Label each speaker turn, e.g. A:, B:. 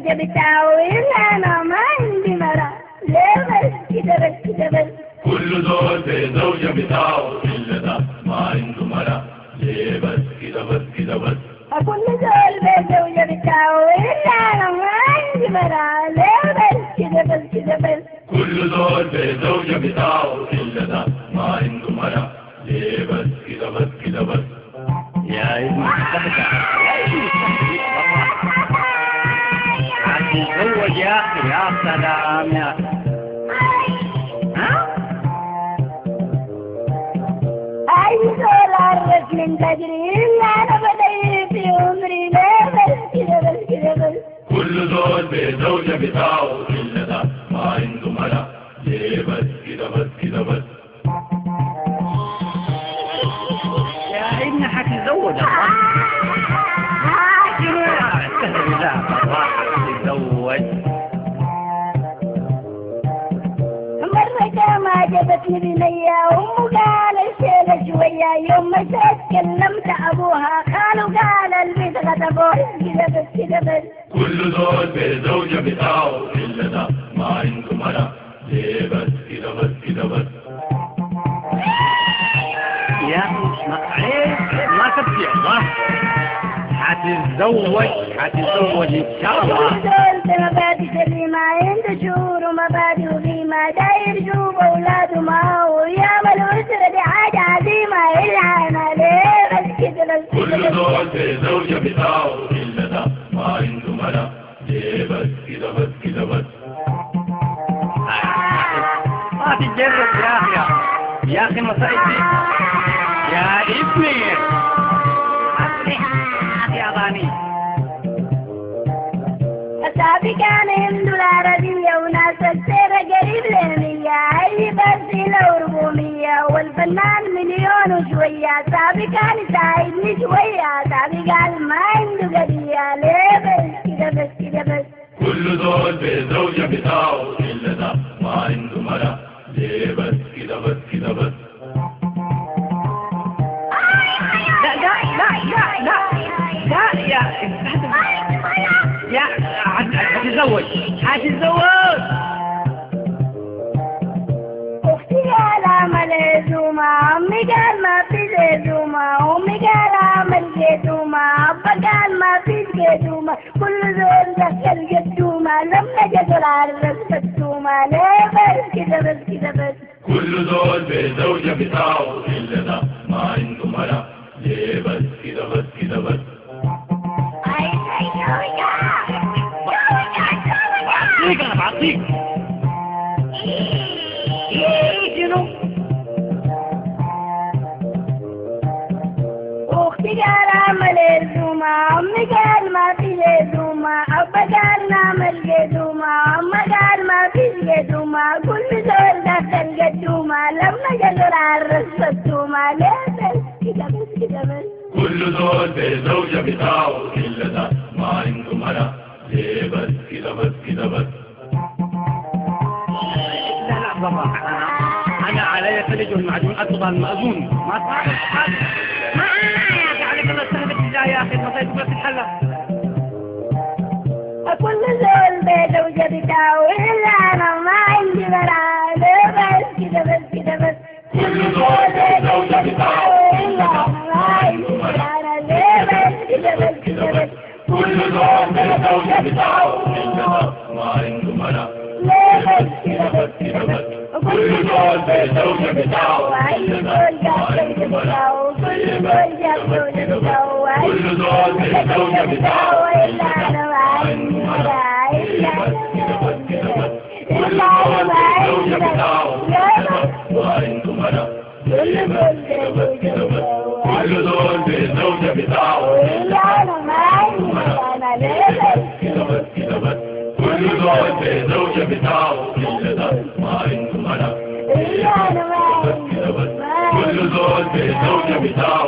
A: الزوجة بتاعه إلا أنا ما عندي مرة. ليه بس كده بس كده بس؟
B: كل زول بزوجة بتاعه إلا ده ما عنده مرة. ليه بس كده بس كده بس؟
A: كل زول بالزوجة بتاعه إلا أنا ما عندي مرة. ليه بس كده بس كده بس؟
B: كل زول بزوجة بتاعه إلا ده ما عنده مرة. ليه بس كده بس كده بس؟
C: يا ابني هتتزوج يا أخي. يا سلام يا أخي.
A: زول عرف من بدري إلا أنا بدأي في عمري. ليه بس كده بس كده بس؟
B: كل زول بزوجة بتاعه إلا ده ما عنده مرة. ليه بس كده بس كده بس؟
C: يا ابني حتتزوج الله. شنو يا استهدى بالله الله حتتزوج.
A: مرة ما جابتني بنية وأمه قال الشيلة شوية. يوم ما كلمت أبوها خاله قال البيت غضبوه. كده بس كده بس؟
B: كل زول بزوجة بتاعه إلا ده ما عنده مرة. ليه بس كده بس كده بس؟
C: يا أخي ما تبكي الله. حتتزوج إن شاء الله.
A: كل زول بمبادئ سليمة عنده شهور ومبادئ وقيمة. داير يشوف أولاده معه ويعمل أسرة. دي حاجة عظيمة إلا أنا. ليه بس كده بس كده
B: كل
A: بس؟
B: زول بزوجة بتاعه إلا ده ما عنده مرة. ليه بس كده بس كده بس؟
C: ما تتجرب يا أخي. يا أخي مصايب يا ابني. يا أغاني
A: أصحابي كان يمدوا العربية وناس السيرة قريب ل100. أي بس لو 400 والفنان مليون وشوية. أصحابي كان يساعدني شوية. أصحابي قال ما عنده قضية. ليه بس كده بس كده بس؟
B: كل زول بزوجة بتاعه إلا ده ما عنده مرة. ليه بس كده بس كده بس؟
C: لا يا حتتزوج.
A: أختي قال أعمل عزومة. عمي قال ما في عزومة. أمي قال أعمل جدومة. أبا قال ما في جدومة. كل زول دخل جدومة. لما جت العرس فتومة. ليه بس كده بس كده بس؟
B: كل زول بزوجة بتاعه إلا ده ما عنده مرة. ليه بس كده بس كده بس؟
C: أنا بعطيك. شنو؟
A: أختي قال أعمل عزومة. عمي قال ما في عزومة. أبا قال نعمل جدومة. أما قال ما في جدومة. كل زول دخل جدومة. لما جت العرس فتومة. ليه بس كده بس كده بس؟
B: كل زول بزوجة بتاعه إلا ده ما عنده مرة. ليه بس كده بس كده بس؟
C: لا بابا أنا علي ثلج والمعجون أطلب المأذون. ما تعرف يا أخي عليك الله يسهلك بالله يا أخي. المصايب بس تتحلى.
A: كل زول بزوجة بتاعه إلا أنا ما عندي مرة. ليه بس كده بس كده بس؟
B: كل زول بزوجة بتاعه إلا ده ما عنده مرة.
A: ليه بس كده بس كده بس؟
B: كل زول بزوجة بتاعه إلا ده ما عنده مرة.
A: ليه بس كده بس كده بس؟
B: كل زول بزوجة بتاعه إلا ده ما عنده مرة.
A: كل زول جاب زوجة بتاعه.
B: كل زول بزوجة بتاعه
A: إلا أنا ما عندي مرة. إلا
B: بس كده بس كده بس. كل
A: إلا أنا
B: زول
A: ما عندي
B: بزوجة بتاعه إلا ده ما عنده مرة. ليه بس كده بس كده بس؟ كل زول بزوجة بتاعه
A: إلا أنا ما عندي مرة. أنا ليه بس
B: كده بس كده بس. كل زول بزوجة بتاعه إلا ده ما عنده مرة.
A: إلا أنا ما
B: بس
A: عندي
B: كده بس.
A: مرة.
B: كل زول بزوجة بتاعه